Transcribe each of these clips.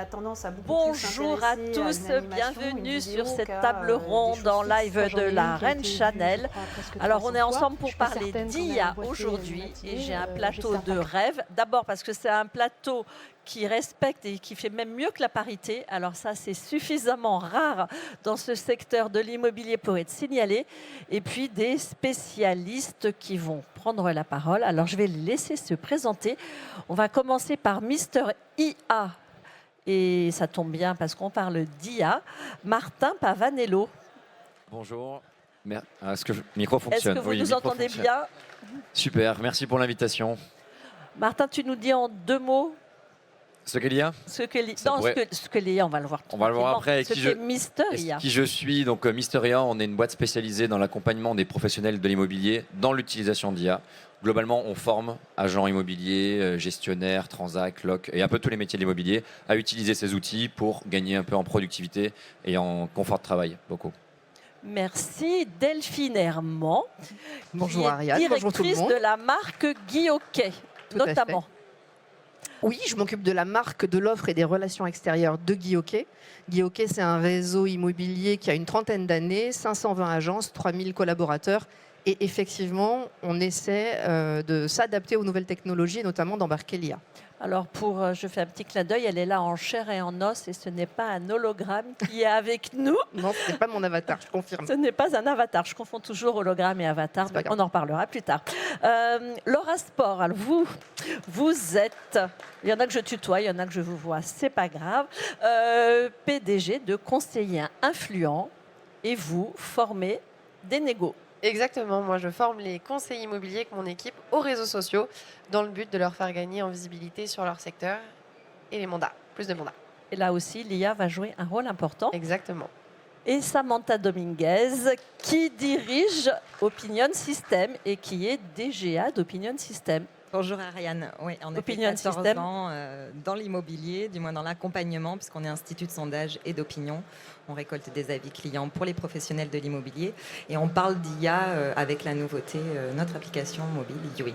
a tendance à beaucoup Bonjour à tous, bienvenue sur cette table ronde en live de la Reine Chanel. Alors on est ensemble pour parler d'IA aujourd'hui et j'ai un plateau de rêve. D'abord parce que c'est un plateau qui respecte et qui fait même mieux que la parité. Alors ça, c'est suffisamment rare dans ce secteur de l'immobilier pour être signalé. Et puis des spécialistes qui vont prendre la parole. Alors je vais les laisser se présenter. On va commencer par Mister IA. Et ça tombe bien parce qu'on parle d'IA. Martin Pavanello. Bonjour. Est-ce que le micro fonctionne? Est-ce que vous nous entendez bien? Super, merci pour l'invitation. Martin, tu nous dis en 2 mots ce qu'est l'IA? ce que l'IA, on va le voir. On va le voir après. Ce qu'est Mister IA. Qui je suis. Donc, Mister IA, on est une boîte spécialisée dans l'accompagnement des professionnels de l'immobilier dans l'utilisation d'IA. Globalement, on forme agents immobiliers, gestionnaires, transac, loc et un peu tous les métiers de l'immobilier à utiliser ces outils pour gagner un peu en productivité et en confort de travail. Beaucoup. Merci. Delphine Herman. Bonjour Ariane, bonjour tout le directrice monde. de la marque Guy-Hockey, Tout à fait. notamment. Oui, je m'occupe de la marque, de l'offre et des relations extérieures de Guy-Hockey. Guy-Hockey, c'est un réseau immobilier qui a une trentaine d'années, 520 agences, 3000 collaborateurs. Et effectivement, on essaie de s'adapter aux nouvelles technologies, et notamment d'embarquer l'IA. Alors, je fais un petit clin d'œil, elle est là en chair et en os et ce n'est pas un hologramme qui est avec nous. Non, ce n'est pas mon avatar, je confirme. Ce n'est pas un avatar. Je confonds toujours hologramme et avatar. C'est pas grave. On en reparlera plus tard. Laura Sport, alors vous êtes... Il y en a que je tutoie, il y en a que je vous vois, c'est pas grave. PDG de conseiller influent et vous formez des négos. Exactement, moi je forme les conseillers immobiliers avec mon équipe aux réseaux sociaux dans le but de leur faire gagner en visibilité sur leur secteur et les mandats, plus de mandats. Et là aussi, l'IA va jouer un rôle important. Exactement. Et Samantha Dominguez, qui dirige Opinion System et qui est DGA d'Opinion System. Bonjour Ariane, oui, on a fait Opinion 14 System. ans dans l'immobilier, du moins dans l'accompagnement, puisqu'on est institut de sondage et d'opinion. On récolte des avis clients pour les professionnels de l'immobilier et on parle d'IA avec la nouveauté, notre application mobile Youin.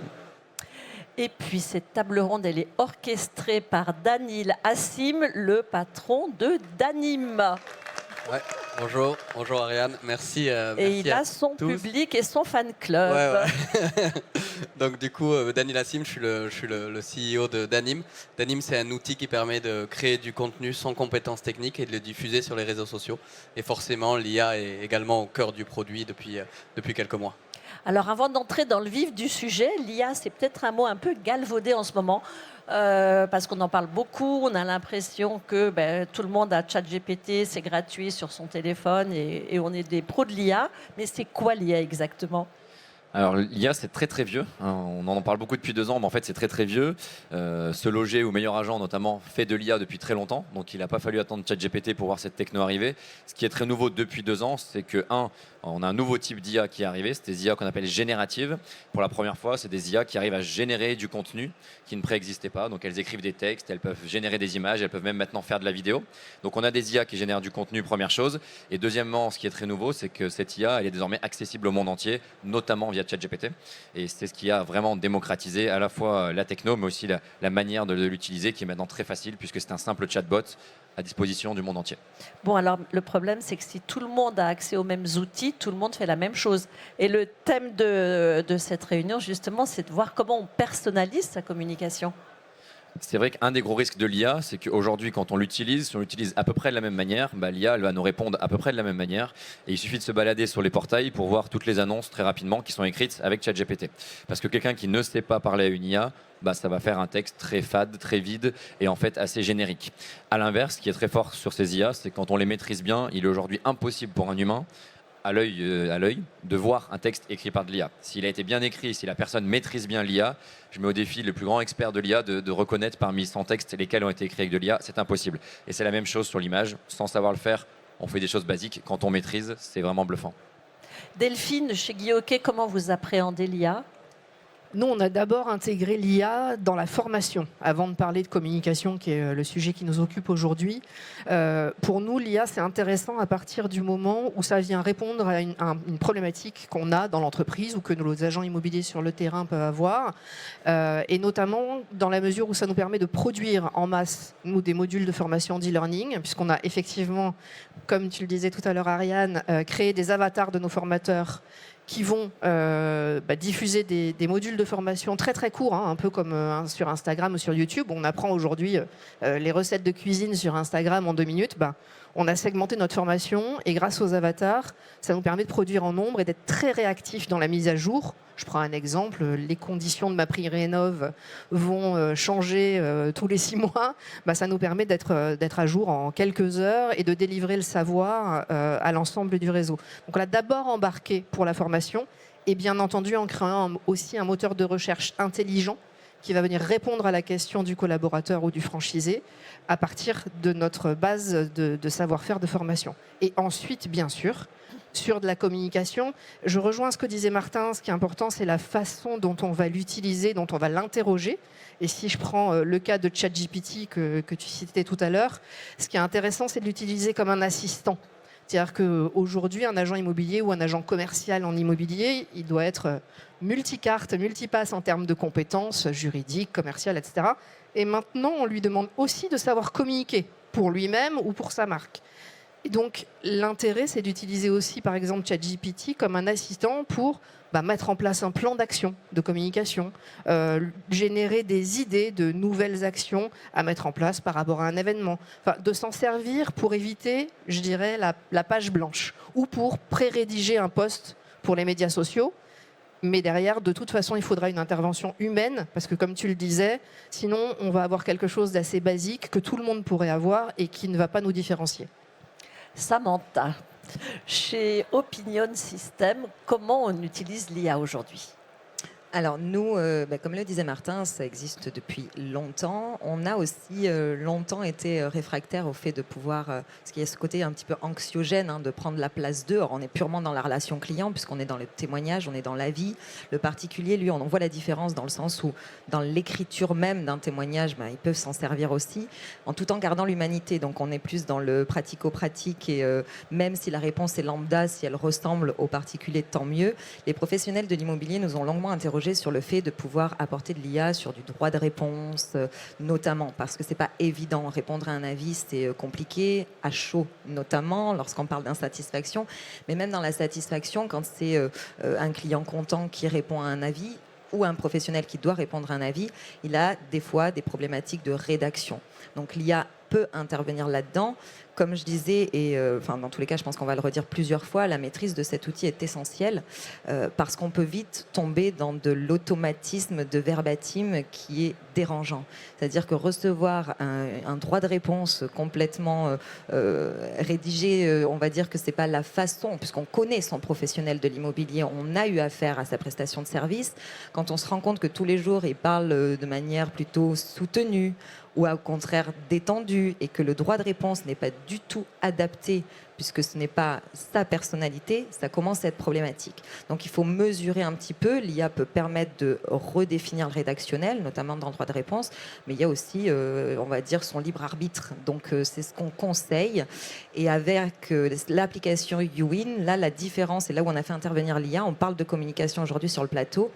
Et puis cette table ronde, elle est orchestrée par Daniel Assim, le patron de Danim. Ouais, bonjour Ariane, merci. Et il a son public et son fan club. Ouais. Donc du coup, Daniel Assim, je suis le CEO de Danim. Danim, c'est un outil qui permet de créer du contenu sans compétences techniques et de le diffuser sur les réseaux sociaux. Et forcément, l'IA est également au cœur du produit depuis quelques mois. Alors avant d'entrer dans le vif du sujet, l'IA, c'est peut-être un mot un peu galvaudé en ce moment. Parce qu'on en parle beaucoup, on a l'impression que tout le monde a ChatGPT, c'est gratuit sur son téléphone et on est des pros de l'IA. Mais c'est quoi l'IA exactement ? Alors l'IA, c'est très très vieux. On en parle beaucoup depuis 2 ans, mais en fait c'est très très vieux. Se loger au meilleur agent notamment fait de l'IA depuis très longtemps, donc il n'a pas fallu attendre ChatGPT pour voir cette techno arriver. Ce qui est très nouveau depuis 2 ans, c'est que on a un nouveau type d'IA qui est arrivé, c'est des IA qu'on appelle génératives. Pour la première fois, c'est des IA qui arrivent à générer du contenu qui ne préexistait pas. Donc elles écrivent des textes, elles peuvent générer des images, elles peuvent même maintenant faire de la vidéo. Donc on a des IA qui génèrent du contenu, première chose. Et deuxièmement, ce qui est très nouveau, c'est que cette IA, elle est désormais accessible au monde entier, notamment via ChatGPT. Et c'est ce qui a vraiment démocratisé à la fois la techno, mais aussi la manière de l'utiliser, qui est maintenant très facile, puisque c'est un simple chatbot à disposition du monde entier. Bon, alors le problème, c'est que si tout le monde a accès aux mêmes outils, tout le monde fait la même chose. Et le thème de cette réunion, justement, c'est de voir comment on personnalise sa communication. C'est vrai qu'un des gros risques de l'IA, c'est qu'aujourd'hui, quand on l'utilise, si on l'utilise à peu près de la même manière, l'IA elle va nous répondre à peu près de la même manière. Et il suffit de se balader sur les portails pour voir toutes les annonces très rapidement qui sont écrites avec ChatGPT. Parce que quelqu'un qui ne sait pas parler à une IA, ça va faire un texte très fade, très vide et en fait assez générique. À l'inverse, ce qui est très fort sur ces IA, c'est que quand on les maîtrise bien, il est aujourd'hui impossible pour un humain à l'œil de voir un texte écrit par de l'IA. S'il a été bien écrit, si la personne maîtrise bien l'IA, je mets au défi le plus grand expert de l'IA de reconnaître parmi 100 textes lesquels ont été écrits avec de l'IA, c'est impossible. Et c'est la même chose sur l'image, sans savoir le faire, on fait des choses basiques. Quand on maîtrise, c'est vraiment bluffant. Delphine, chez Guy-Hockey, comment vous appréhendez l'IA ? Nous, on a d'abord intégré l'IA dans la formation, avant de parler de communication, qui est le sujet qui nous occupe aujourd'hui. Pour nous, l'IA, c'est intéressant à partir du moment où ça vient répondre à une problématique qu'on a dans l'entreprise ou que nos agents immobiliers sur le terrain peuvent avoir. Et notamment dans la mesure où ça nous permet de produire en masse, nous, des modules de formation d'e-learning, puisqu'on a effectivement, comme tu le disais tout à l'heure, Ariane, créé des avatars de nos formateurs qui vont diffuser des modules de formation très très courts, un peu comme sur Instagram ou sur YouTube. On apprend aujourd'hui les recettes de cuisine sur Instagram en 2 minutes. On a segmenté notre formation et grâce aux avatars, ça nous permet de produire en nombre et d'être très réactifs dans la mise à jour. Je prends un exemple, les conditions de ma prix rénov vont changer tous les 6 mois. Ça nous permet d'être à jour en quelques heures et de délivrer le savoir à l'ensemble du réseau. Donc on l'a d'abord embarqué pour la formation et bien entendu en créant aussi un moteur de recherche intelligent qui va venir répondre à la question du collaborateur ou du franchisé à partir de notre base de savoir-faire de formation. Et ensuite, bien sûr, sur de la communication, je rejoins ce que disait Martin. Ce qui est important, c'est la façon dont on va l'utiliser, dont on va l'interroger. Et si je prends le cas de ChatGPT que tu citais tout à l'heure, ce qui est intéressant, c'est de l'utiliser comme un assistant. C'est-à-dire qu'aujourd'hui, un agent immobilier ou un agent commercial en immobilier, il doit être multicarte, multipasse en termes de compétences juridiques, commerciales, etc. Et maintenant, on lui demande aussi de savoir communiquer pour lui-même ou pour sa marque. Et donc, l'intérêt, c'est d'utiliser aussi, par exemple, ChatGPT comme un assistant pour mettre en place un plan d'action de communication, générer des idées de nouvelles actions à mettre en place par rapport à un événement. De s'en servir pour éviter, je dirais, la page blanche ou pour pré-rédiger un post pour les médias sociaux. Mais derrière, de toute façon, il faudra une intervention humaine, parce que comme tu le disais, sinon on va avoir quelque chose d'assez basique que tout le monde pourrait avoir et qui ne va pas nous différencier. Samantha, chez Opinion System, comment on utilise l'IA aujourd'hui ? Alors nous, comme le disait Martin, ça existe depuis longtemps. On a aussi longtemps été réfractaires au fait de pouvoir, parce qu'il y a ce côté un petit peu anxiogène de prendre la place d'eux. Alors, on est purement dans la relation client, puisqu'on est dans le témoignage, on est dans la vie. Le particulier, lui, on voit la différence dans le sens où, dans l'écriture même d'un témoignage, ils peuvent s'en servir aussi, en tout en gardant l'humanité. Donc on est plus dans le pratico-pratique et même si la réponse est lambda, si elle ressemble au particulier, tant mieux. Les professionnels de l'immobilier nous ont longuement interrogés sur le fait de pouvoir apporter de l'IA sur du droit de réponse, notamment parce que c'est pas évident. Répondre à un avis, c'est compliqué, à chaud notamment, lorsqu'on parle d'insatisfaction. Mais même dans la satisfaction, quand c'est un client content qui répond à un avis, ou un professionnel qui doit répondre à un avis, il a des fois des problématiques de rédaction. Donc l'IA peut intervenir là-dedans. Comme je disais, et dans tous les cas, je pense qu'on va le redire plusieurs fois, la maîtrise de cet outil est essentielle parce qu'on peut vite tomber dans de l'automatisme de verbatim qui est dérangeant. C'est-à-dire que recevoir un droit de réponse complètement rédigé, on va dire que c'est pas la façon, puisqu'on connaît son professionnel de l'immobilier, on a eu affaire à sa prestation de service. Quand on se rend compte que tous les jours, il parle de manière plutôt soutenue, ou au contraire détendu, et que le droit de réponse n'est pas du tout adapté puisque ce n'est pas sa personnalité, ça commence à être problématique. Donc il faut mesurer un petit peu. L'IA peut permettre de redéfinir le rédactionnel, notamment dans le droit de réponse, mais il y a aussi, on va dire, son libre arbitre. Donc c'est ce qu'on conseille. Et avec l'application YouWin, là, la différence, et là où on a fait intervenir l'IA, on parle de communication aujourd'hui sur le plateau.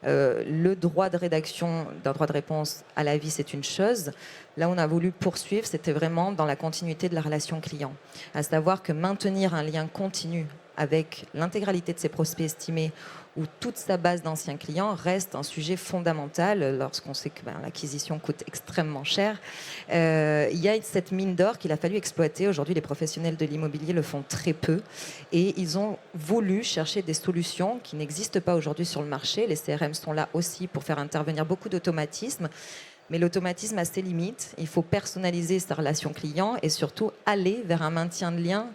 Le droit de rédaction d'un droit de réponse à l'avis, c'est une chose. Là, on a voulu poursuivre, c'était vraiment dans la continuité de la relation client. À savoir que maintenir un lien continu avec l'intégralité de ses prospects estimés où toute sa base d'anciens clients reste un sujet fondamental lorsqu'on sait que l'acquisition coûte extrêmement cher. Il y a cette mine d'or qu'il a fallu exploiter. Aujourd'hui, les professionnels de l'immobilier le font très peu et ils ont voulu chercher des solutions qui n'existent pas aujourd'hui sur le marché. Les CRM sont là aussi pour faire intervenir beaucoup d'automatismes. Mais l'automatisme a ses limites. Il faut personnaliser sa relation client et surtout aller vers un maintien de lien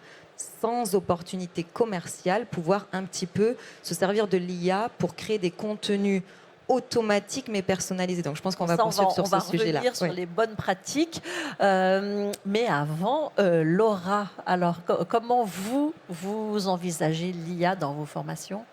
sans opportunité commerciale, pouvoir un petit peu se servir de l'IA pour créer des contenus automatiques mais personnalisés. Donc je pense qu'on va poursuivre sur ce sujet-là. On va revenir sur les bonnes pratiques. Mais avant, Laura, alors comment vous envisagez l'IA dans vos formations ?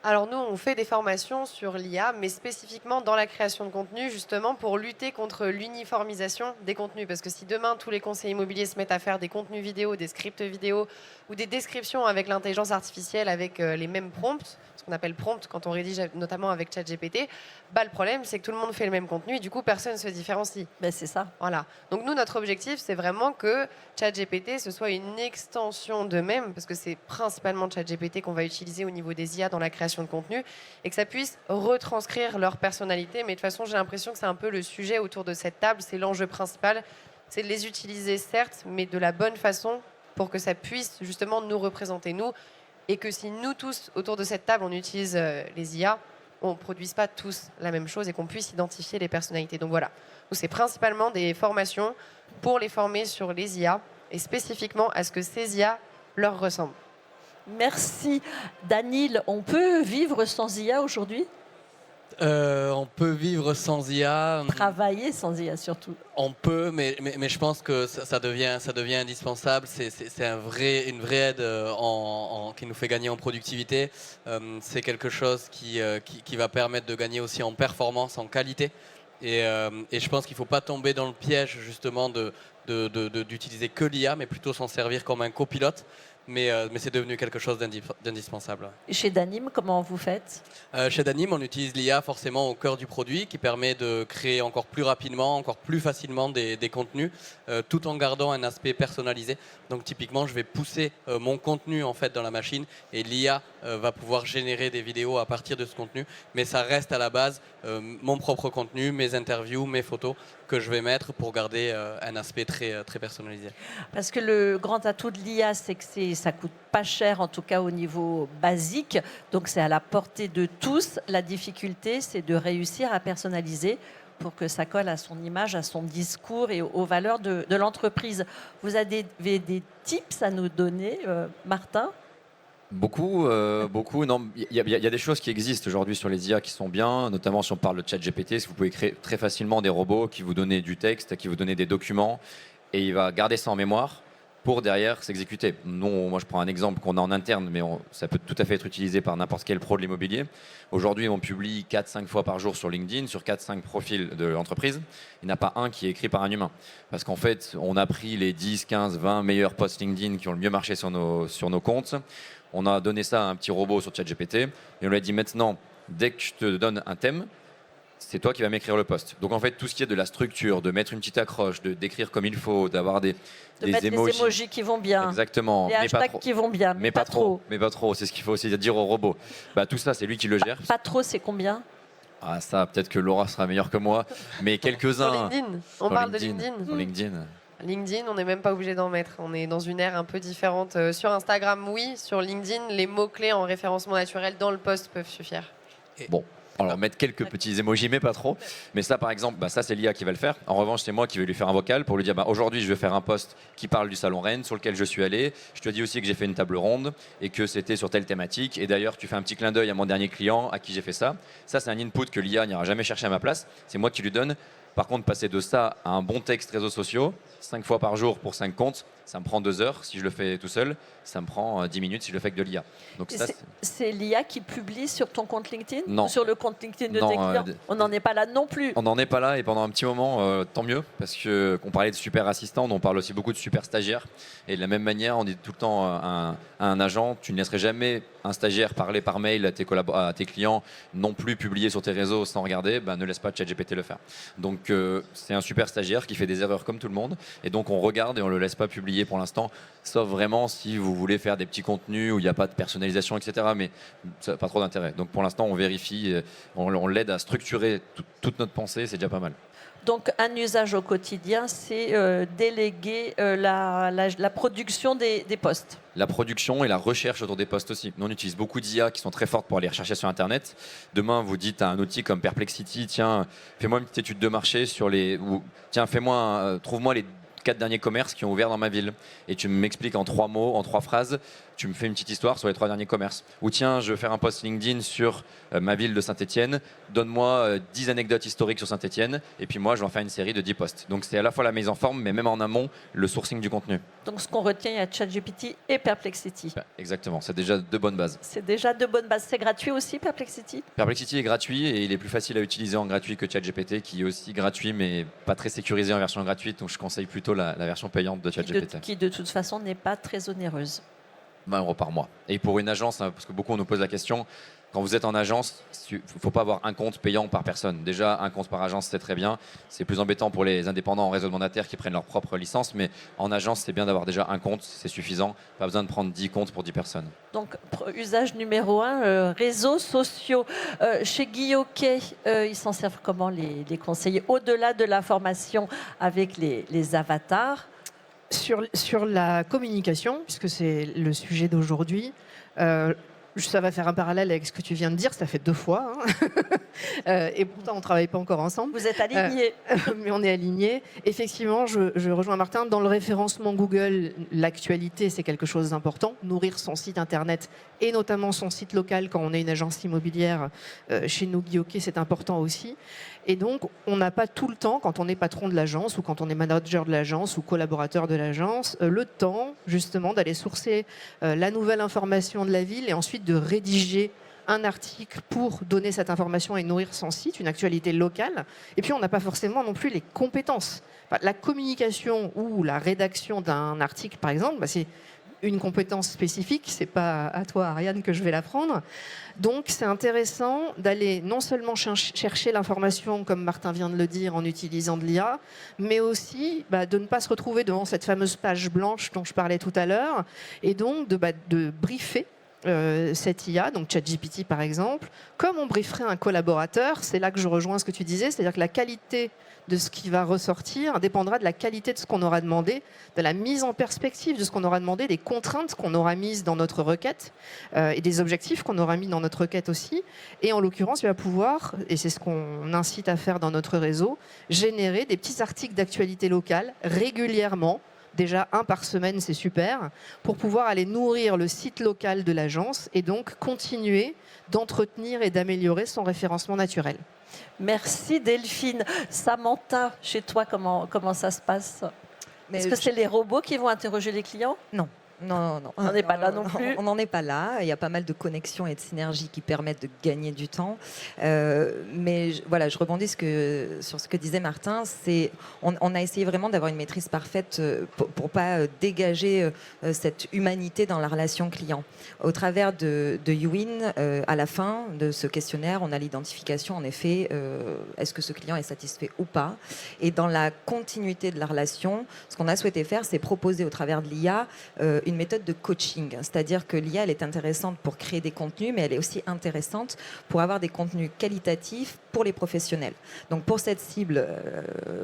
Alors nous, on fait des formations sur l'IA, mais spécifiquement dans la création de contenu, justement pour lutter contre l'uniformisation des contenus. Parce que si demain, tous les conseillers immobiliers se mettent à faire des contenus vidéo, des scripts vidéo ou des descriptions avec l'intelligence artificielle, avec les mêmes prompts, ce qu'on appelle prompt quand on rédige notamment avec ChatGPT, le problème, c'est que tout le monde fait le même contenu et du coup, personne ne se différencie. Ben, c'est ça. Voilà. Donc nous, notre objectif, c'est vraiment que ChatGPT, ce soit une extension d'eux-mêmes, parce que c'est principalement ChatGPT qu'on va utiliser au niveau des IA dans la création de contenu, et que ça puisse retranscrire leur personnalité. Mais de toute façon, j'ai l'impression que c'est un peu le sujet autour de cette table, c'est l'enjeu principal, c'est de les utiliser certes, mais de la bonne façon pour que ça puisse justement nous représenter, nous, et que si nous tous, autour de cette table, on utilise les IA, on ne produise pas tous la même chose et qu'on puisse identifier les personnalités. Donc voilà, c'est principalement des formations pour les former sur les IA et spécifiquement à ce que ces IA leur ressemblent. Merci. Danil, on peut vivre sans IA aujourd'hui? On peut vivre sans IA. Travailler sans IA surtout. On peut, mais je pense que ça devient indispensable. C'est une vraie aide qui nous fait gagner en productivité. C'est quelque chose qui va permettre de gagner aussi en performance, en qualité. Et je pense qu'il ne faut pas tomber dans le piège justement d'utiliser que l'IA, mais plutôt s'en servir comme un copilote. Mais c'est devenu quelque chose d'indispensable. Et chez Danim, comment vous faites? Chez Danim, on utilise l'IA forcément au cœur du produit qui permet de créer encore plus rapidement, encore plus facilement des contenus tout en gardant un aspect personnalisé. Donc typiquement, je vais pousser mon contenu en fait dans la machine et l'IA va pouvoir générer des vidéos à partir de ce contenu. Mais ça reste à la base mon propre contenu, mes interviews, mes photos que je vais mettre pour garder un aspect très, très personnalisé. Parce que le grand atout de l'IA, c'est que ça coûte pas cher, en tout cas au niveau basique. Donc c'est à la portée de tous. La difficulté, c'est de réussir à personnaliser pour que ça colle à son image, à son discours et aux valeurs de l'entreprise. Vous avez des tips à nous donner, Martin? Beaucoup. Non, il y a des choses qui existent aujourd'hui sur les IA qui sont bien, notamment si on parle de ChatGPT, vous pouvez créer très facilement des robots qui vous donnent du texte, qui vous donnent des documents, et il va garder ça en mémoire pour derrière s'exécuter. Moi je prends un exemple qu'on a en interne, mais ça peut tout à fait être utilisé par n'importe quel pro de l'immobilier. Aujourd'hui, on publie 4-5 fois par jour sur LinkedIn, sur 4-5 profils de l'entreprise. Il n'y en a pas un qui est écrit par un humain. Parce qu'en fait, on a pris les 10, 15, 20 meilleurs posts LinkedIn qui ont le mieux marché sur nos comptes. On a donné ça à un petit robot sur ChatGPT et on lui a dit maintenant, dès que je te donne un thème, c'est toi qui vas m'écrire le post. Donc en fait, tout ce qui est de la structure, de mettre une petite accroche, d'écrire comme il faut, d'avoir des emojis qui vont bien. Exactement. Des hashtags qui vont bien, mais pas trop. Mais pas trop, c'est ce qu'il faut aussi dire au robot. Tout ça, c'est lui qui le gère. Pas trop, c'est combien? Ah ça, peut-être que Laura sera meilleure que moi, mais quelques-uns. Sur LinkedIn. On parle de LinkedIn. Sur LinkedIn. LinkedIn, on n'est même pas obligé d'en mettre. On est dans une ère un peu différente. Sur Instagram, oui. Sur LinkedIn, les mots-clés en référencement naturel dans le post peuvent suffire. Bon, alors mettre quelques petits emojis, mais pas trop. Mais ça, par exemple, ça, c'est l'IA qui va le faire. En revanche, c'est moi qui vais lui faire un vocal pour lui dire aujourd'hui, je vais faire un post qui parle du salon Rennes sur lequel je suis allé. Je te dis aussi que j'ai fait une table ronde et que c'était sur telle thématique. Et d'ailleurs, tu fais un petit clin d'œil à mon dernier client à qui j'ai fait ça. Ça, c'est un input que l'IA n'ira jamais chercher à ma place. C'est moi qui lui donne. Par contre, passer de ça à un bon texte réseaux sociaux, 5 fois par jour pour 5 comptes, ça me prend 2 heures si je le fais tout seul. Ça me prend 10 minutes si je le fais avec de l'IA. Donc c'est l'IA qui publie sur ton compte LinkedIn? Non. Ou sur le compte LinkedIn de tes clients? On n'en est pas là non plus. On n'en est pas là et pendant un petit moment, tant mieux. Parce qu'on parlait de super assistants, on parle aussi beaucoup de super stagiaires. Et de la même manière, on dit tout le temps à un agent, tu ne laisserais jamais un stagiaire parler par mail à tes clients, non plus publier sur tes réseaux sans regarder, ne laisse pas ChatGPT le faire. Donc c'est un super stagiaire qui fait des erreurs comme tout le monde. Et donc on regarde et on ne le laisse pas publier pour l'instant, sauf vraiment si vous voulez faire des petits contenus où il n'y a pas de personnalisation, etc. Mais ça n'a pas trop d'intérêt. Donc pour l'instant, on vérifie, on l'aide à structurer toute notre pensée, c'est déjà pas mal. Donc un usage au quotidien, c'est déléguer la production des posts. La production et la recherche autour des posts aussi. Nous, on utilise beaucoup d'IA qui sont très fortes pour aller rechercher sur Internet. Demain, vous dites à un outil comme Perplexity, tiens, fais-moi une petite étude de marché sur les... Tiens, trouve-moi les 4 derniers commerces qui ont ouvert dans ma ville. Et tu m'expliques en 3 mots, en 3 phrases, tu me fais une petite histoire sur les 3 derniers commerces. Ou tiens, je veux faire un post LinkedIn sur ma ville de Saint-Étienne, donne-moi 10 anecdotes historiques sur Saint-Étienne, et puis moi je vais en faire une série de 10 posts. Donc c'est à la fois la mise en forme, mais même en amont, le sourcing du contenu. Donc ce qu'on retient, il y a ChatGPT et Perplexity. Exactement, c'est déjà 2 bonnes bases. C'est déjà de bonnes bases. C'est gratuit aussi, Perplexity? Perplexity est gratuit et il est plus facile à utiliser en gratuit que ChatGPT, qui est aussi gratuit mais pas très sécurisé en version gratuite, donc je conseille plutôt la version payante de ChatGPT. Qui de toute façon n'est pas très onéreuse. 20 € par mois. Et pour une agence, parce que beaucoup nous posent la question, quand vous êtes en agence, il ne faut pas avoir un compte payant par personne. Déjà, un compte par agence, c'est très bien. C'est plus embêtant pour les indépendants en réseau mandataire qui prennent leur propre licence, mais en agence, c'est bien d'avoir déjà un compte, c'est suffisant. Pas besoin de prendre 10 comptes pour 10 personnes. Donc, usage numéro 1, réseaux sociaux. Chez Guilloquet, ils s'en servent comment les conseillers, au-delà de la formation avec les avatars? Sur la communication, puisque c'est le sujet d'aujourd'hui, ça va faire un parallèle avec ce que tu viens de dire, ça fait 2 fois. Hein. Et pourtant, on ne travaille pas encore ensemble. Vous êtes alignés. Mais on est alignés. Effectivement, je rejoins Martin. Dans le référencement Google, l'actualité, c'est quelque chose d'important. Nourrir son site Internet et notamment son site local quand on est une agence immobilière. Chez nous, Guilloquet, c'est important aussi. Et donc, on n'a pas tout le temps, quand on est patron de l'agence ou quand on est manager de l'agence ou collaborateur de l'agence, le temps justement d'aller sourcer la nouvelle information de la ville et ensuite de rédiger un article pour donner cette information et nourrir son site, une actualité locale. Et puis, on n'a pas forcément non plus les compétences. La communication ou la rédaction d'un article, par exemple, c'est une compétence spécifique, c'est pas à toi, Ariane, que je vais l'apprendre. Donc, c'est intéressant d'aller non seulement chercher l'information, comme Martin vient de le dire, en utilisant de l'IA, mais aussi de ne pas se retrouver devant cette fameuse page blanche dont je parlais tout à l'heure, et donc de briefer cette IA, donc ChatGPT par exemple, comme on brieferait un collaborateur. C'est là que je rejoins ce que tu disais, c'est-à-dire que la qualité de ce qui va ressortir dépendra de la qualité de ce qu'on aura demandé, de la mise en perspective de ce qu'on aura demandé, des contraintes qu'on aura mises dans notre requête et des objectifs qu'on aura mis dans notre requête aussi. Et en l'occurrence, il va pouvoir, et c'est ce qu'on incite à faire dans notre réseau, générer des petits articles d'actualité locale régulièrement. Déjà 1 par semaine, c'est super, pour pouvoir aller nourrir le site local de l'agence et donc continuer d'entretenir et d'améliorer son référencement naturel. Merci Delphine. Samantha, chez toi, comment ça se passe? Est-ce que c'est les robots qui vont interroger les clients? Non. Non. On n'en est pas là non plus. On n'en est pas là. Il y a pas mal de connexions et de synergies qui permettent de gagner du temps. Mais voilà, je rebondis sur ce que disait Martin. On a essayé vraiment d'avoir une maîtrise parfaite pour pas dégager cette humanité dans la relation client. Au travers de YouWin, à la fin de ce questionnaire, on a l'identification, en effet, est-ce que ce client est satisfait ou pas. Et dans la continuité de la relation, ce qu'on a souhaité faire, c'est proposer au travers de l'IA une méthode de coaching, c'est-à-dire que l'IA, elle est intéressante pour créer des contenus, mais elle est aussi intéressante pour avoir des contenus qualitatifs pour les professionnels. Donc pour cette cible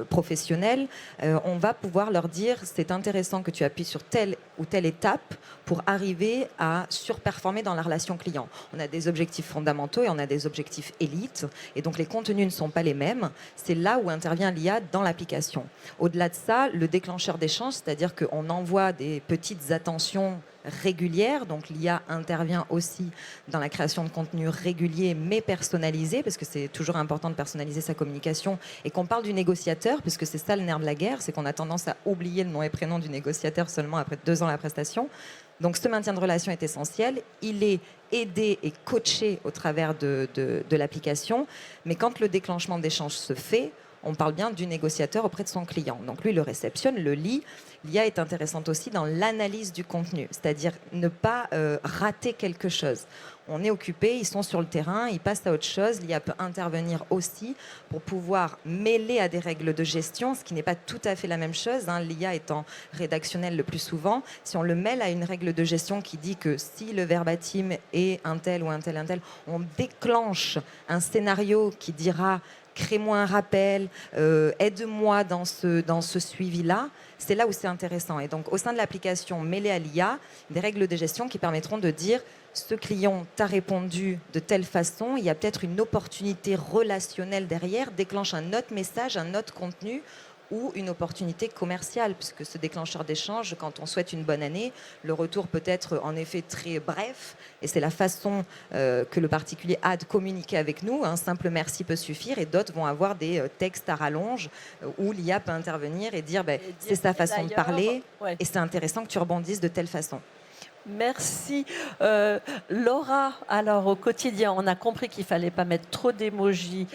professionnelle, on va pouvoir leur dire c'est intéressant que tu appuies sur telle ou telle étape pour arriver à surperformer dans la relation client. On a des objectifs fondamentaux et on a des objectifs élites, et donc les contenus ne sont pas les mêmes. C'est là où intervient l'IA dans l'application. Au-delà de ça, le déclencheur d'échange, c'est-à-dire qu'on envoie des petites attentions régulière, donc l'IA intervient aussi dans la création de contenus réguliers mais personnalisés, parce que c'est toujours important de personnaliser sa communication, et qu'on parle du négociateur, puisque c'est ça le nerf de la guerre, c'est qu'on a tendance à oublier le nom et prénom du négociateur seulement après 2 ans la prestation. Donc ce maintien de relation est essentiel, il est aidé et coaché au travers de l'application, mais quand le déclenchement d'échange se fait, on parle bien du négociateur auprès de son client. Donc lui, le réceptionne, le lit. L'IA est intéressante aussi dans l'analyse du contenu, c'est-à-dire ne pas rater quelque chose. On est occupé, ils sont sur le terrain, ils passent à autre chose. L'IA peut intervenir aussi pour pouvoir mêler à des règles de gestion, ce qui n'est pas tout à fait la même chose. L'IA étant rédactionnelle le plus souvent, si on le mêle à une règle de gestion qui dit que si le verbatim est un tel ou un tel, on déclenche un scénario qui dira crée-moi un rappel, aide-moi dans ce suivi-là, c'est là où c'est intéressant. Et donc, au sein de l'application mêlée à l'IA, des règles de gestion qui permettront de dire ce client t'a répondu de telle façon, il y a peut-être une opportunité relationnelle derrière, déclenche un autre message, un autre contenu ou une opportunité commerciale, puisque ce déclencheur d'échange, quand on souhaite une bonne année, le retour peut être en effet très bref, et c'est la façon que le particulier a de communiquer avec nous. Un simple merci peut suffire, et d'autres vont avoir des textes à rallonge où l'IA peut intervenir et dire c'est sa façon de parler, et c'est intéressant que tu rebondisses de telle façon. Merci. Laura, alors au quotidien, on a compris qu'il ne fallait pas mettre trop d'émojis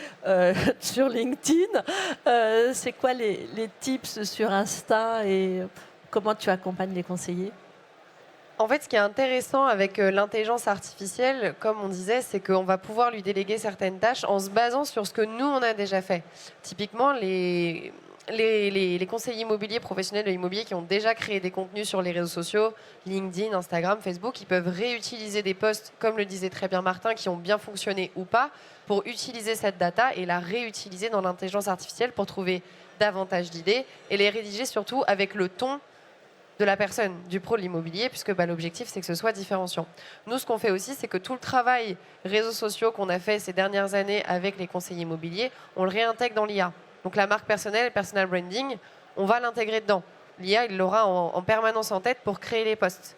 sur LinkedIn. C'est quoi les tips sur Insta et comment tu accompagnes les conseillers ? En fait, ce qui est intéressant avec l'intelligence artificielle, comme on disait, c'est qu'on va pouvoir lui déléguer certaines tâches en se basant sur ce que nous, on a déjà fait. Typiquement, les conseillers immobiliers professionnels de l'immobilier qui ont déjà créé des contenus sur les réseaux sociaux, LinkedIn, Instagram, Facebook, ils peuvent réutiliser des posts, comme le disait très bien Martin, qui ont bien fonctionné ou pas, pour utiliser cette data et la réutiliser dans l'intelligence artificielle pour trouver davantage d'idées et les rédiger surtout avec le ton de la personne, du pro de l'immobilier, puisque l'objectif, c'est que ce soit différenciant. Nous, ce qu'on fait aussi, c'est que tout le travail réseaux sociaux qu'on a fait ces dernières années avec les conseillers immobiliers, on le réintègre dans l'IA. Donc la marque personnelle, personal branding, on va l'intégrer dedans. L'IA, il l'aura en permanence en tête pour créer les posts.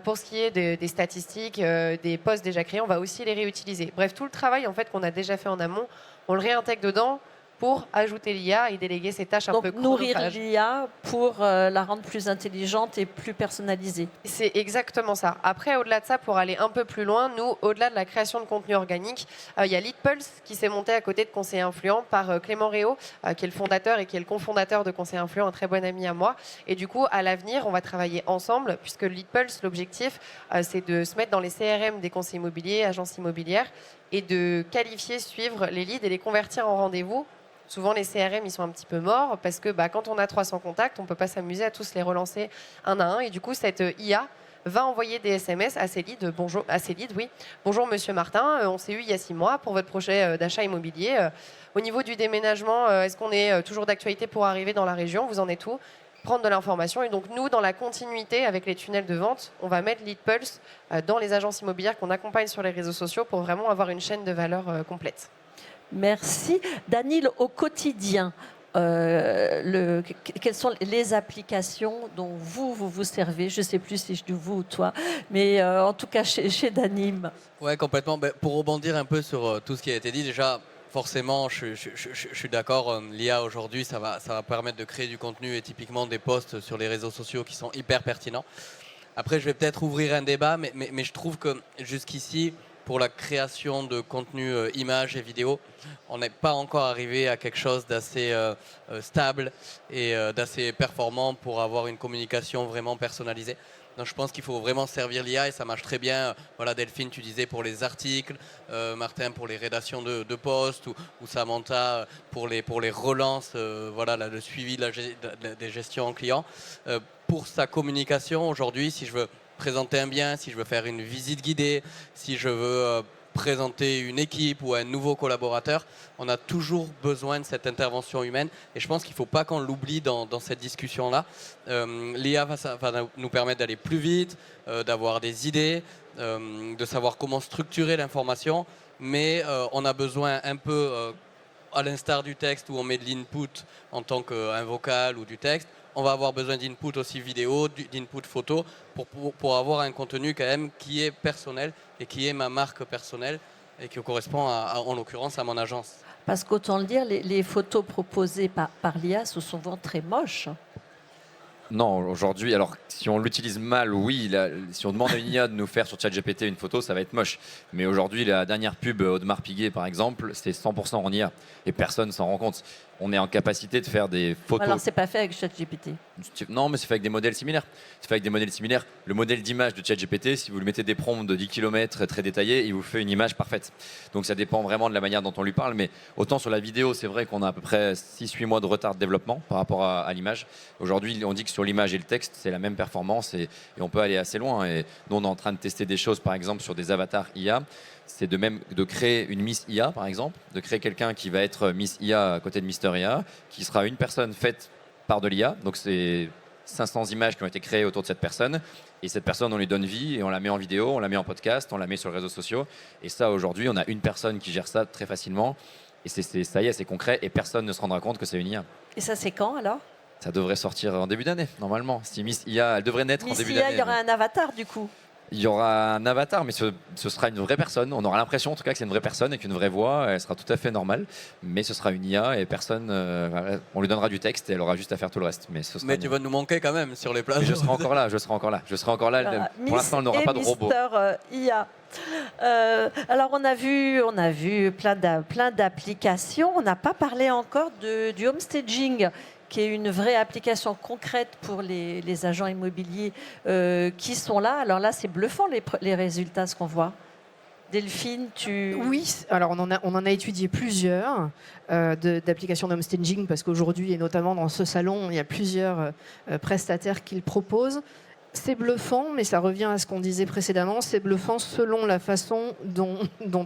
Pour ce qui est des statistiques, des posts déjà créés, on va aussi les réutiliser. Bref, tout le travail en fait, qu'on a déjà fait en amont, on le réintègre dedans pour ajouter l'IA et déléguer ces tâches un peu chronophages. Nourrir l'IA pour la rendre plus intelligente et plus personnalisée. C'est exactement ça. Après, au-delà de ça, pour aller un peu plus loin, nous, au-delà de la création de contenu organique, il y a LeadPulse qui s'est monté à côté de Conseiller Influent par Clément Réau, qui est le fondateur et qui est le cofondateur de Conseiller Influent, un très bon ami à moi. Et du coup, à l'avenir, on va travailler ensemble, puisque LeadPulse, l'objectif, c'est de se mettre dans les CRM des conseillers immobiliers, agences immobilières, et de qualifier, suivre les leads et les convertir en rendez-vous. Souvent, les CRM, ils sont un petit peu morts parce que quand on a 300 contacts, on ne peut pas s'amuser à tous les relancer un à un. Et du coup, cette IA va envoyer des SMS à ses leads. Bonjour, monsieur Martin, on s'est eu il y a 6 mois pour votre projet d'achat immobilier. Au niveau du déménagement, est-ce qu'on est toujours d'actualité pour arriver dans la région ? Vous en êtes où ? Prendre de l'information. Et donc, nous, dans la continuité, avec les tunnels de vente, on va mettre LeadPulse dans les agences immobilières qu'on accompagne sur les réseaux sociaux pour vraiment avoir une chaîne de valeur complète. Merci. Danil, au quotidien, quelles sont les applications dont vous servez ? Je ne sais plus si je dis vous ou toi, mais en tout cas chez Danim. Ouais, complètement. Pour rebondir un peu sur tout ce qui a été dit, déjà, forcément, je suis d'accord. L'IA aujourd'hui, ça va permettre de créer du contenu et typiquement des posts sur les réseaux sociaux qui sont hyper pertinents. Après, je vais peut-être ouvrir un débat, mais je trouve que jusqu'ici, pour la création de contenu images et vidéos, on n'est pas encore arrivé à quelque chose d'assez stable et d'assez performant pour avoir une communication vraiment personnalisée. Donc je pense qu'il faut vraiment servir l'IA et ça marche très bien. Voilà, Delphine, tu disais pour les articles, Martin pour les rédactions de posts ou Samantha pour les relances, le suivi des gestions clients. Pour sa communication aujourd'hui, si je veux présenter un bien, si je veux faire une visite guidée, si je veux présenter une équipe ou un nouveau collaborateur, on a toujours besoin de cette intervention humaine et je pense qu'il ne faut pas qu'on l'oublie dans cette discussion-là. L'IA va nous permettre d'aller plus vite, d'avoir des idées, de savoir comment structurer l'information, mais on a besoin un peu, à l'instar du texte où on met de l'input en tant qu'un vocal ou du texte, on va avoir besoin d'input aussi vidéo, d'input photo, pour avoir un contenu quand même qui est personnel et qui est ma marque personnelle et qui correspond en l'occurrence à mon agence. Parce qu'autant le dire, les photos proposées par l'IA sont souvent très moches. Non, aujourd'hui, alors si on l'utilise mal, oui, si on demande à une IA de nous faire sur ChatGPT une photo, ça va être moche. Mais aujourd'hui, la dernière pub Audemars Piguet, par exemple, c'est 100% en IA et personne s'en rend compte. On est en capacité de faire des photos. Alors, c'est pas fait avec ChatGPT. Non, mais c'est fait avec des modèles similaires. C'est fait avec des modèles similaires. Le modèle d'image de ChatGPT, si vous lui mettez des prompts de 10 km très détaillés, il vous fait une image parfaite. Donc ça dépend vraiment de la manière dont on lui parle. Mais autant sur la vidéo, c'est vrai qu'on a à peu près 6-8 mois de retard de développement par rapport à l'image. Aujourd'hui, on dit que sur l'image et le texte, c'est la même performance et on peut aller assez loin. Et nous, on est en train de tester des choses, par exemple, sur des avatars IA. C'est de créer une Miss IA, par exemple, de créer quelqu'un qui va être Miss IA à côté de Mister IA, qui sera une personne faite par de l'IA. Donc, c'est 500 images qui ont été créées autour de cette personne. Et cette personne, on lui donne vie et on la met en vidéo, on la met en podcast, on la met sur les réseaux sociaux. Et ça, aujourd'hui, on a une personne qui gère ça très facilement. et ça y est, c'est concret et personne ne se rendra compte que c'est une IA. Et ça, c'est quand alors? Ça devrait sortir en début d'année, normalement. Si Miss IA, elle devrait naître en début Miss IA, d'année. il y aura un avatar du coup. Il y aura un avatar, mais ce sera une vraie personne. On aura l'impression en tout cas que c'est une vraie personne avec une vraie voix. Elle sera tout à fait normale, mais ce sera une IA et personne. On lui donnera du texte et elle aura juste à faire tout le reste. Mais tu vas nous manquer quand même sur les plages. Je serai encore là. Je serai encore là. Je serai encore là. Voilà. Pour l'instant, elle n'aura pas de robot. IA. Alors on a vu plein d'applications. On n'a pas parlé encore du homestaging, qui est une vraie application concrète pour les agents immobiliers qui sont là. Alors là, c'est bluffant les résultats, ce qu'on voit. Delphine, Oui, alors on en a étudié plusieurs d'applications d'homestaging, parce qu'aujourd'hui, et notamment dans ce salon, il y a plusieurs prestataires qui le proposent. C'est bluffant, mais ça revient à ce qu'on disait précédemment, c'est bluffant selon la façon dont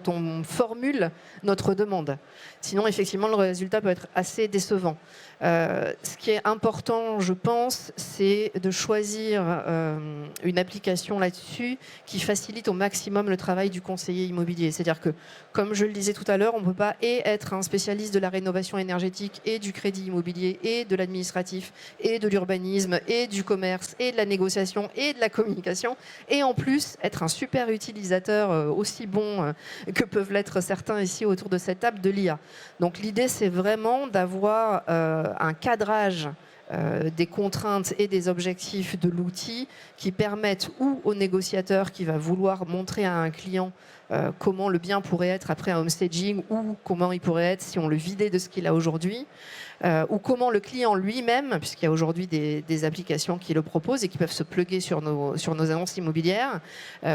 on formule notre demande. Sinon, effectivement, le résultat peut être assez décevant. Ce qui est important, je pense, c'est de choisir une application là-dessus qui facilite au maximum le travail du conseiller immobilier. C'est-à-dire que, comme je le disais tout à l'heure, on ne peut pas être un spécialiste de la rénovation énergétique et du crédit immobilier et de l'administratif et de l'urbanisme et du commerce et de la négociation et de la communication, et en plus être un super utilisateur aussi bon que peuvent l'être certains ici autour de cette table de l'IA. Donc l'idée, c'est vraiment d'avoir un cadrage des contraintes et des objectifs de l'outil qui permettent ou au négociateur qui va vouloir montrer à un client comment le bien pourrait être après un homestaging, ou comment il pourrait être si on le vidait de ce qu'il a aujourd'hui, ou comment le client lui-même, puisqu'il y a aujourd'hui des applications qui le proposent et qui peuvent se plugger sur nos annonces immobilières,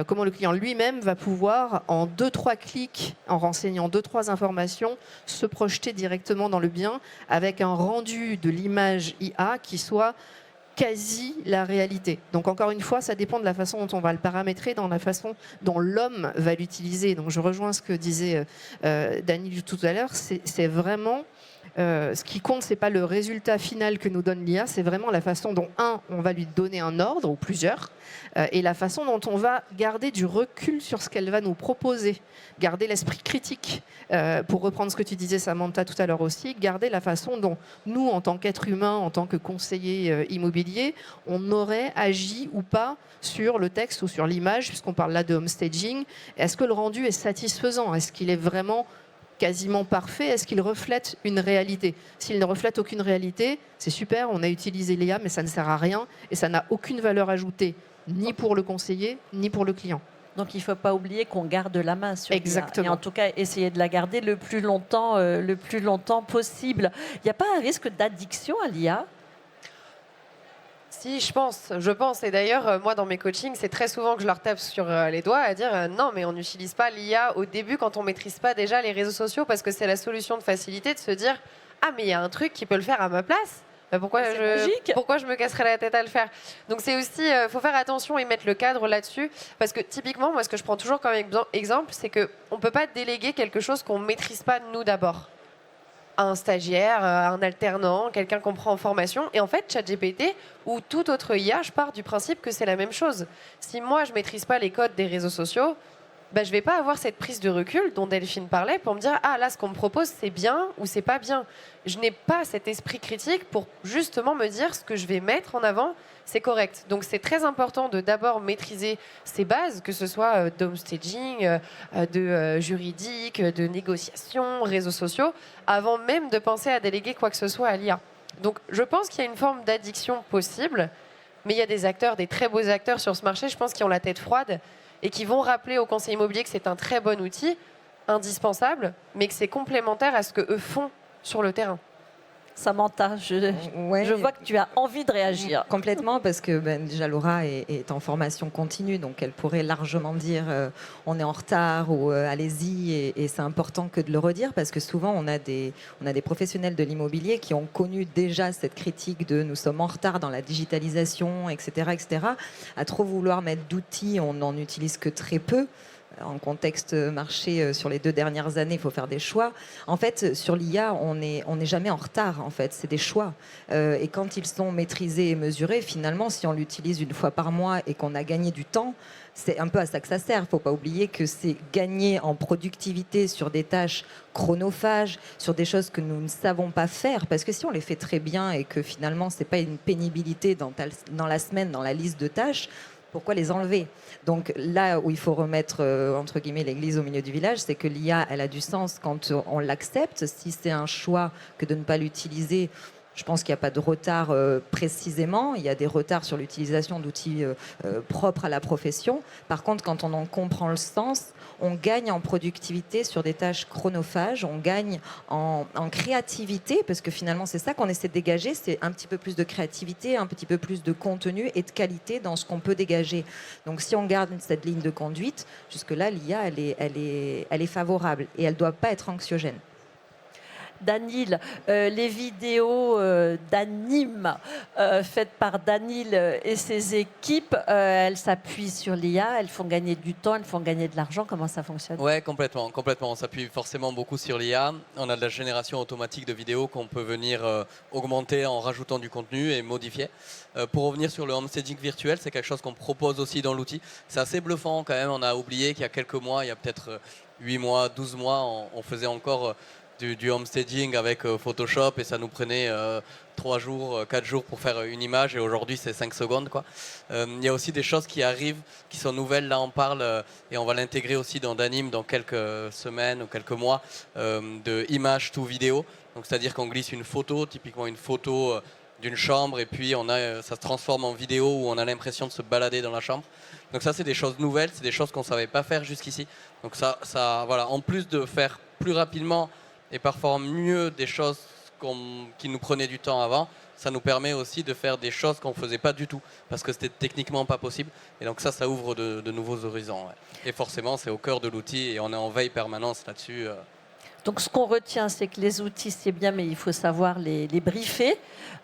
comment le client lui-même va pouvoir, en 2-3 clics, en renseignant 2-3 informations, se projeter directement dans le bien avec un rendu de l'image IA qui soit quasi la réalité. Donc encore une fois, ça dépend de la façon dont on va le paramétrer, dans la façon dont l'homme va l'utiliser. Donc je rejoins ce que disait Dany tout à l'heure, c'est vraiment... ce qui compte, ce n'est pas le résultat final que nous donne l'IA, c'est vraiment la façon dont, on va lui donner un ordre, ou plusieurs, et la façon dont on va garder du recul sur ce qu'elle va nous proposer, garder l'esprit critique, pour reprendre ce que tu disais, Samantha, tout à l'heure aussi, garder la façon dont nous, en tant qu'êtres humains, en tant que conseillers immobiliers, on aurait agi ou pas sur le texte ou sur l'image, puisqu'on parle là de homestaging. Est-ce que le rendu est satisfaisant? Est-ce qu'il est vraiment quasiment parfait? Est-ce qu'il reflète une réalité? S'il ne reflète aucune réalité, c'est super, on a utilisé l'IA, mais ça ne sert à rien et ça n'a aucune valeur ajoutée, ni pour le conseiller, ni pour le client. Donc il ne faut pas oublier qu'on garde la main sur l'IA. Exactement. Et en tout cas, essayer de la garder le plus longtemps possible. Il n'y a pas un risque d'addiction à l'IA? Si, je pense. Et d'ailleurs, moi, dans mes coachings, c'est très souvent que je leur tape sur les doigts à dire non, mais on n'utilise pas l'IA au début quand on maîtrise pas déjà les réseaux sociaux, parce que c'est la solution de facilité de se dire ah, mais il y a un truc qui peut le faire à ma place. Pourquoi je me casserais la tête à le faire? Donc c'est aussi, faut faire attention et mettre le cadre là-dessus, parce que typiquement, moi, ce que je prends toujours comme exemple, c'est qu'on ne peut pas déléguer quelque chose qu'on ne maîtrise pas nous d'abord. Un stagiaire, un alternant, quelqu'un qu'on prend en formation. Et en fait, ChatGPT ou toute autre IA, je pars du principe que c'est la même chose. Si moi, je ne maîtrise pas les codes des réseaux sociaux, je ne vais pas avoir cette prise de recul dont Delphine parlait pour me dire « Ah, là, ce qu'on me propose, c'est bien ou c'est pas bien ». Je n'ai pas cet esprit critique pour justement me dire ce que je vais mettre en avant, c'est correct. Donc, c'est très important de d'abord maîtriser ces bases, que ce soit d'homestaging, de juridique, de négociation, réseaux sociaux, avant même de penser à déléguer quoi que ce soit à l'IA. Donc, je pense qu'il y a une forme d'addiction possible, mais il y a des acteurs, des très beaux acteurs sur ce marché, je pense, qui ont la tête froide et qui vont rappeler aux conseillers immobiliers que c'est un très bon outil, indispensable, mais que c'est complémentaire à ce qu'eux font sur le terrain. Samantha, je vois que tu as envie de réagir. Complètement, parce que déjà Laura est en formation continue, donc elle pourrait largement dire on est en retard ou allez-y, et c'est important que de le redire, parce que souvent on a des professionnels de l'immobilier qui ont connu déjà cette critique de nous sommes en retard dans la digitalisation, etc., à trop vouloir mettre d'outils, on n'en utilise que très peu. en contexte marché sur les 2 dernières années, il faut faire des choix. En fait, sur l'IA, on n'est jamais en retard. En fait, c'est des choix. Et quand ils sont maîtrisés et mesurés, finalement, si on l'utilise une fois par mois et qu'on a gagné du temps, c'est un peu à ça que ça sert. Il ne faut pas oublier que c'est gagner en productivité sur des tâches chronophages, sur des choses que nous ne savons pas faire. Parce que si on les fait très bien et que finalement, ce n'est pas une pénibilité dans la semaine, dans la liste de tâches, pourquoi les enlever? Donc là où il faut remettre, entre guillemets, l'église au milieu du village, c'est que l'IA, elle a du sens quand on l'accepte. Si c'est un choix que de ne pas l'utiliser, je pense qu'il n'y a pas de retard précisément. Il y a des retards sur l'utilisation d'outils propres à la profession. Par contre, quand on en comprend le sens, on gagne en productivité sur des tâches chronophages, on gagne en créativité, parce que finalement, c'est ça qu'on essaie de dégager, c'est un petit peu plus de créativité, un petit peu plus de contenu et de qualité dans ce qu'on peut dégager. Donc, si on garde cette ligne de conduite, jusque-là, l'IA, elle est favorable et elle ne doit pas être anxiogène. Danil, les vidéos d'anime faites par Danil et ses équipes, elles s'appuient sur l'IA, elles font gagner du temps, elles font gagner de l'argent. Comment ça fonctionne? Ouais, complètement. On s'appuie forcément beaucoup sur l'IA. On a de la génération automatique de vidéos qu'on peut venir augmenter en rajoutant du contenu et modifier. Pour revenir sur le homestaging virtuel, c'est quelque chose qu'on propose aussi dans l'outil. C'est assez bluffant quand même. On a oublié qu'il y a quelques mois, il y a peut-être 8 mois, 12 mois, on faisait encore du homestaging avec Photoshop et ça nous prenait 3 jours, 4 jours pour faire une image et aujourd'hui c'est 5 secondes. Il y a aussi des choses qui arrivent, qui sont nouvelles, là on parle et on va l'intégrer aussi dans Danim dans quelques semaines ou quelques mois de image to vidéo. Donc c'est-à-dire qu'on glisse une photo, typiquement une photo d'une chambre et puis ça se transforme en vidéo où on a l'impression de se balader dans la chambre. Donc ça c'est des choses nouvelles, c'est des choses qu'on ne savait pas faire jusqu'ici. Donc ça, voilà, en plus de faire plus rapidement et parfois mieux des choses qui nous prenaient du temps avant, ça nous permet aussi de faire des choses qu'on ne faisait pas du tout, parce que c'était techniquement pas possible. Et donc ça ouvre de nouveaux horizons. Ouais. Et forcément, c'est au cœur de l'outil et on est en veille permanente là-dessus. Donc ce qu'on retient, c'est que les outils, c'est bien, mais il faut savoir les briefer.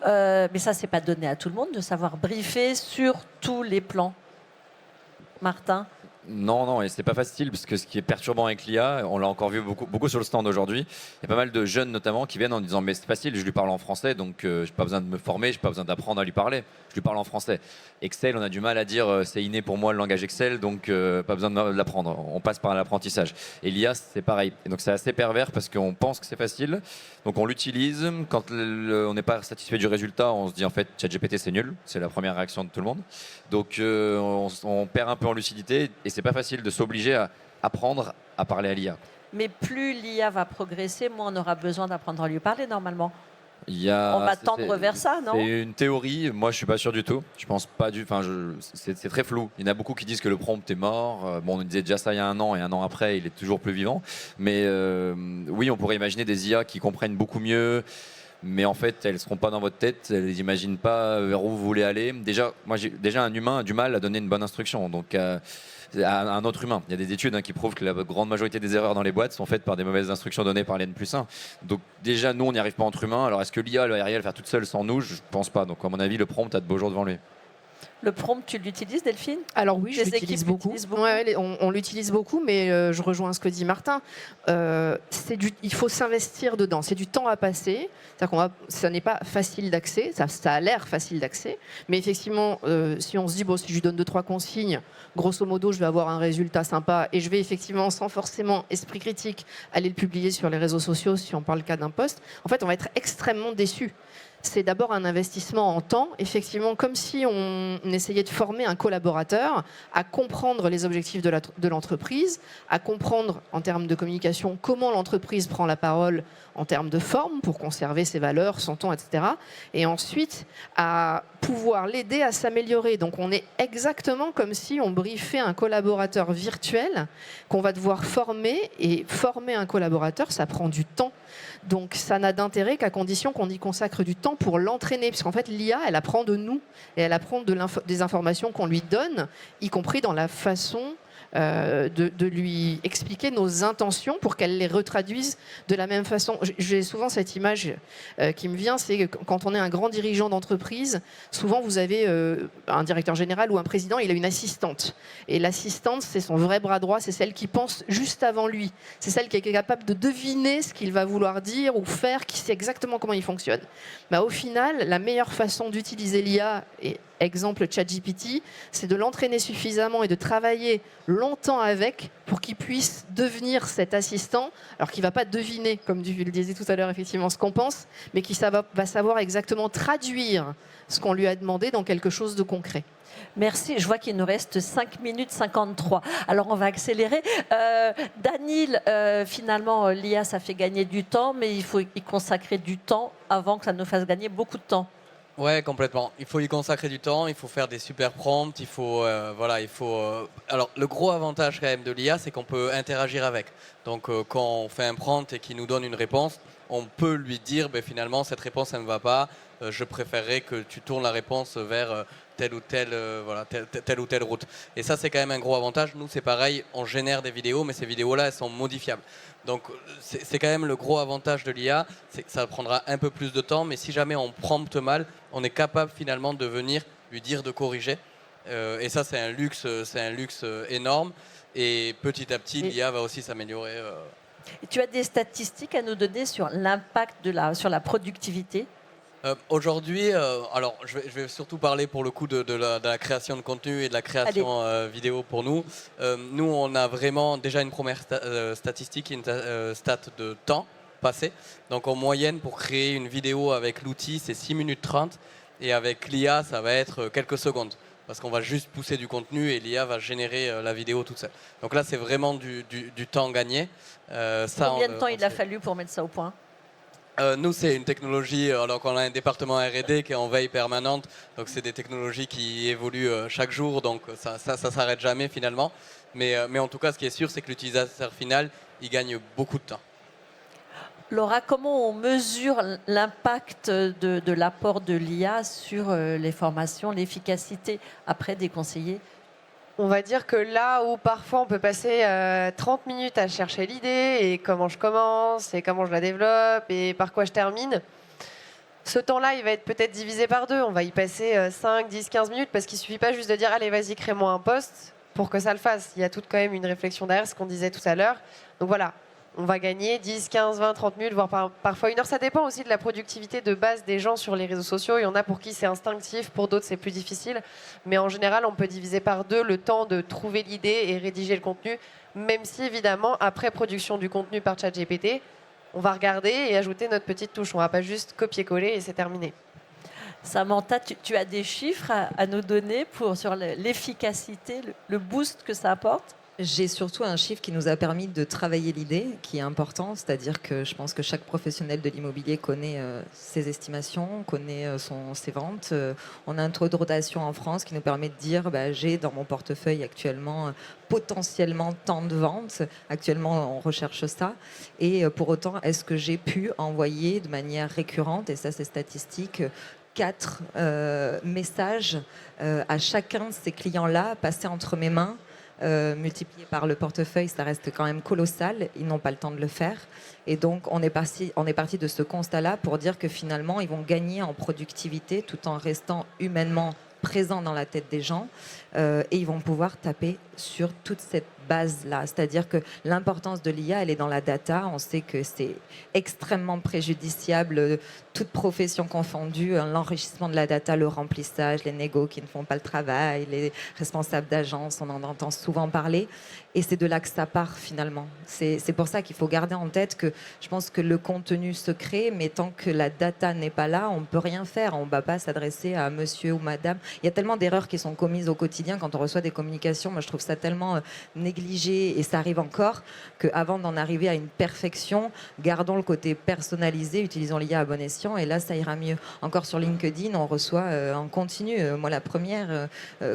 Mais ça, c'est pas donné à tout le monde de savoir briefer sur tous les plans. Martin? Non, et c'est pas facile, parce que ce qui est perturbant avec l'IA, on l'a encore vu beaucoup sur le stand aujourd'hui, il y a pas mal de jeunes notamment qui viennent en disant mais c'est facile, je lui parle en français, donc j'ai pas besoin de me former, j'ai pas besoin d'apprendre à lui parler, je lui parle en français. Excel, on a du mal à dire c'est inné pour moi le langage Excel, donc pas besoin de l'apprendre, on passe par l'apprentissage. Et l'IA c'est pareil, et donc c'est assez pervers parce qu'on pense que c'est facile, donc on l'utilise, quand on n'est pas satisfait du résultat, on se dit en fait ChatGPT c'est nul, c'est la première réaction de tout le monde, donc on perd un peu en lucidité et c'est pas facile de s'obliger à apprendre à parler à l'IA. Mais plus l'IA va progresser, moins on aura besoin d'apprendre à lui parler normalement. On va tendre vers ça, non? C'est une théorie, moi je suis pas sûr du tout. Je pense pas c'est très flou. Il y en a beaucoup qui disent que le prompt est mort. Bon, on disait déjà ça il y a 1 an et 1 an après, il est toujours plus vivant. Mais oui, on pourrait imaginer des IA qui comprennent beaucoup mieux. Mais en fait, elles ne seront pas dans votre tête, elles n'imaginent pas vers où vous voulez aller. Déjà, un humain a du mal à donner une bonne instruction. Donc, à un autre humain. Il y a des études qui prouvent que la grande majorité des erreurs dans les boîtes sont faites par des mauvaises instructions données par l'N+1. Donc déjà, nous, on n'y arrive pas entre humains. Alors est-ce que l'IA va le faire toute seule sans nous? Je ne pense pas. Donc à mon avis, le prompt a de beaux jours devant lui. Le prompt, tu l'utilises, Delphine? Alors oui, je l'utilise beaucoup. Ouais, on l'utilise beaucoup, mais je rejoins ce que dit Martin. Il faut s'investir dedans. C'est du temps à passer. Ça n'est pas facile d'accès. Ça a l'air facile d'accès. Mais effectivement, si on se dit, si je lui donne 2-3 consignes, grosso modo, je vais avoir un résultat sympa et je vais effectivement, sans forcément esprit critique, aller le publier sur les réseaux sociaux, si on parle le cas d'un post, en fait, on va être extrêmement déçu. C'est d'abord un investissement en temps, effectivement, comme si on essayait de former un collaborateur à comprendre les objectifs de l'entreprise, à comprendre en termes de communication comment l'entreprise prend la parole en termes de forme pour conserver ses valeurs, son ton, etc. Et ensuite, à pouvoir l'aider à s'améliorer. Donc on est exactement comme si on briefait un collaborateur virtuel qu'on va devoir former, et former un collaborateur, ça prend du temps. Donc ça n'a d'intérêt qu'à condition qu'on y consacre du temps pour l'entraîner, puisqu'en fait l'IA, elle apprend de nous, et elle apprend des informations qu'on lui donne, y compris dans la façon de lui expliquer nos intentions pour qu'elle les retraduise de la même façon. J'ai souvent cette image qui me vient, c'est que quand on est un grand dirigeant d'entreprise, souvent vous avez un directeur général ou un président, il a une assistante. Et l'assistante, c'est son vrai bras droit, c'est celle qui pense juste avant lui. C'est celle qui est capable de deviner ce qu'il va vouloir dire ou faire, qui sait exactement comment il fonctionne. Au final, la meilleure façon d'utiliser l'IA, et exemple ChatGPT, c'est de l'entraîner suffisamment et de travailler longtemps avec pour qu'il puisse devenir cet assistant, alors qu'il ne va pas deviner, comme tu le disais tout à l'heure, effectivement, ce qu'on pense, mais qui va savoir exactement traduire ce qu'on lui a demandé dans quelque chose de concret. Merci. Je vois qu'il nous reste 5 minutes 53. Alors, on va accélérer. Danil, finalement, l'IA, ça fait gagner du temps, mais il faut y consacrer du temps avant que ça nous fasse gagner beaucoup de temps. Ouais, complètement. Il faut y consacrer du temps, il faut faire des super prompts, Alors, le gros avantage quand même de l'IA, c'est qu'on peut interagir avec. Donc, quand on fait un prompt et qu'il nous donne une réponse, on peut lui dire, finalement, cette réponse, elle ne me va pas. Je préférerais que tu tournes la réponse vers telle ou telle route. Et ça, c'est quand même un gros avantage. Nous, c'est pareil, on génère des vidéos, mais ces vidéos-là, elles sont modifiables. Donc, c'est quand même le gros avantage de l'IA, c'est que ça prendra un peu plus de temps, mais si jamais on prompte mal, on est capable finalement de venir lui dire de corriger. Et ça, c'est un luxe énorme. Et petit à petit, l'IA va aussi s'améliorer. Tu as des statistiques à nous donner sur l'impact sur la productivité ? Aujourd'hui, alors je vais surtout parler pour le coup de la création de contenu et de la création vidéo pour nous. Nous, on a vraiment déjà une première statistique, une stat de temps passé. Donc en moyenne, pour créer une vidéo avec l'outil, c'est 6 minutes 30. Et avec l'IA, ça va être quelques secondes. Parce qu'on va juste pousser du contenu et l'IA va générer la vidéo toute seule. Donc là, c'est vraiment du temps gagné. Combien de temps il a fallu pour mettre ça au point ? Nous, c'est une technologie, alors qu'on a un département R&D qui est en veille permanente, donc c'est des technologies qui évoluent chaque jour, donc ça s'arrête jamais finalement. Mais en tout cas, ce qui est sûr, c'est que l'utilisateur final, il gagne beaucoup de temps. Laura, comment on mesure l'impact de l'apport de l'IA sur les formations, l'efficacité après des conseillers ? On va dire que là où parfois on peut passer 30 minutes à chercher l'idée et comment je commence et comment je la développe et par quoi je termine, ce temps-là, il va être peut-être divisé par 2. On va y passer 5, 10, 15 minutes parce qu'il ne suffit pas juste de dire « Allez, vas-y, crée-moi un post » pour que ça le fasse. Il y a toute quand même une réflexion derrière, ce qu'on disait tout à l'heure. Donc voilà, on va gagner 10, 15, 20, 30 minutes, voire parfois 1 heure. Ça dépend aussi de la productivité de base des gens sur les réseaux sociaux. Il y en a pour qui c'est instinctif, pour d'autres c'est plus difficile. Mais en général, on peut diviser par 2 le temps de trouver l'idée et rédiger le contenu, même si évidemment, après production du contenu par ChatGPT, on va regarder et ajouter notre petite touche. On ne va pas juste copier-coller et c'est terminé. Samantha, tu as des chiffres à nous donner sur l'efficacité, le boost que ça apporte ? J'ai surtout un chiffre qui nous a permis de travailler l'idée, qui est important, c'est-à-dire que je pense que chaque professionnel de l'immobilier connaît ses estimations, connaît ses ventes. On a un taux de rotation en France qui nous permet de dire j'ai dans mon portefeuille actuellement potentiellement tant de ventes. Actuellement, on recherche ça. Et pour autant, est-ce que j'ai pu envoyer de manière récurrente, et ça c'est statistique, 4 messages à chacun de ces clients-là passés entre mes mains, multiplié par le portefeuille, ça reste quand même colossal. Ils n'ont pas le temps de le faire. Et donc, on est parti de ce constat-là pour dire que finalement, ils vont gagner en productivité tout en restant humainement présents dans la tête des gens. Et ils vont pouvoir taper sur toute cette base-là. C'est-à-dire que l'importance de l'IA, elle est dans la data. On sait que c'est extrêmement préjudiciable, toute profession confondue, l'enrichissement de la data, le remplissage, les négos qui ne font pas le travail, les responsables d'agence, on en entend souvent parler. Et c'est de là que ça part finalement. C'est pour ça qu'il faut garder en tête que je pense que le contenu se crée, mais tant que la data n'est pas là, on ne peut rien faire. On ne va pas s'adresser à monsieur ou madame. Il y a tellement d'erreurs qui sont commises au quotidien quand on reçoit des communications. Moi, je trouve ça tellement négligé, et ça arrive encore, qu'avant d'en arriver à une perfection, gardons le côté personnalisé, utilisons l'IA à bon escient, et là, ça ira mieux. Encore sur LinkedIn, on reçoit en continu. Moi, la première,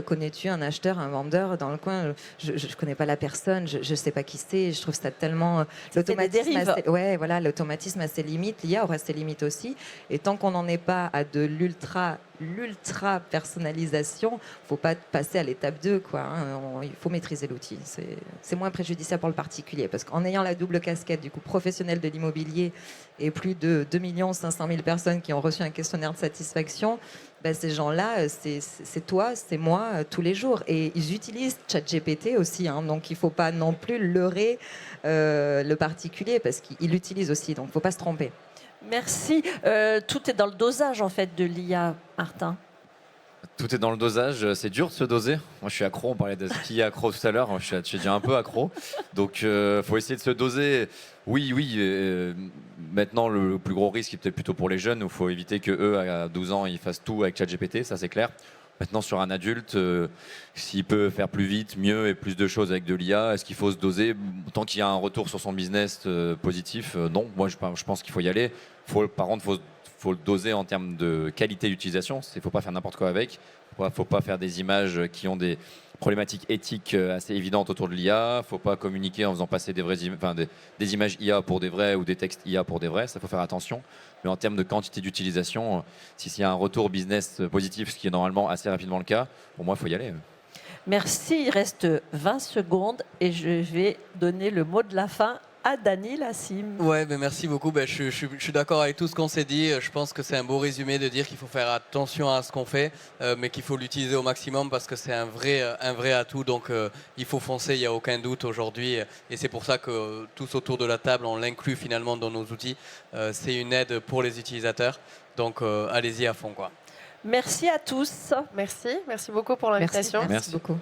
connais-tu un acheteur, un vendeur dans le coin? Je ne connais pas la personne, je ne sais pas qui c'est. Je trouve ça tellement... l'automatisme a ses limites, l'IA aura ses limites aussi. Et tant qu'on n'en est pas à de l'ultra l'ultra personnalisation, il ne faut pas passer à l'étape 2, quoi, hein. Il faut maîtriser l'outil. C'est moins préjudiciable pour le particulier, parce qu'en ayant la double casquette du coup professionnel de l'immobilier et plus de 2 500 000 personnes qui ont reçu un questionnaire de satisfaction, ben, ces gens-là, c'est toi, c'est moi, tous les jours. Et ils utilisent ChatGPT aussi, hein, donc il ne faut pas non plus leurrer le particulier, parce qu'il l'utilise aussi, donc il ne faut pas se tromper. Merci. Tout est dans le dosage en fait de l'IA, Martin. Tout est dans le dosage, c'est dur de se doser. Moi je suis accro, on parlait de qui est accro tout à l'heure, je suis déjà un peu accro. Donc il faut essayer de se doser. Oui, maintenant le plus gros risque est peut-être plutôt pour les jeunes, où il faut éviter qu'eux à 12 ans ils fassent tout avec ChatGPT, ça c'est clair. Maintenant sur un adulte, s'il peut faire plus vite, mieux et plus de choses avec de l'IA, est-ce qu'il faut se doser? Tant qu'il y a un retour sur son business positif, non. Moi je pense qu'il faut y aller. Par contre, faut le doser en termes de qualité d'utilisation. Il ne faut pas faire n'importe quoi avec. Il ne faut pas faire des images qui ont des problématiques éthiques assez évidentes autour de l'IA. Il ne faut pas communiquer en faisant passer des images IA pour des vrais ou des textes IA pour des vrais. Ça, il faut faire attention. Mais en termes de quantité d'utilisation, s'il y a un retour business positif, ce qui est normalement assez rapidement le cas, pour moi, il faut y aller. Merci. Il reste 20 secondes et je vais donner le mot de la fin à Dany Lassim. Ouais, merci beaucoup. Je suis d'accord avec tout ce qu'on s'est dit. Je pense que c'est un beau résumé de dire qu'il faut faire attention à ce qu'on fait, mais qu'il faut l'utiliser au maximum parce que c'est un vrai atout. Donc il faut foncer, il n'y a aucun doute aujourd'hui. Et c'est pour ça que tous autour de la table, on l'inclut finalement dans nos outils. C'est une aide pour les utilisateurs. Donc allez-y à fond, quoi. Merci à tous. Merci beaucoup pour l'invitation. Merci beaucoup.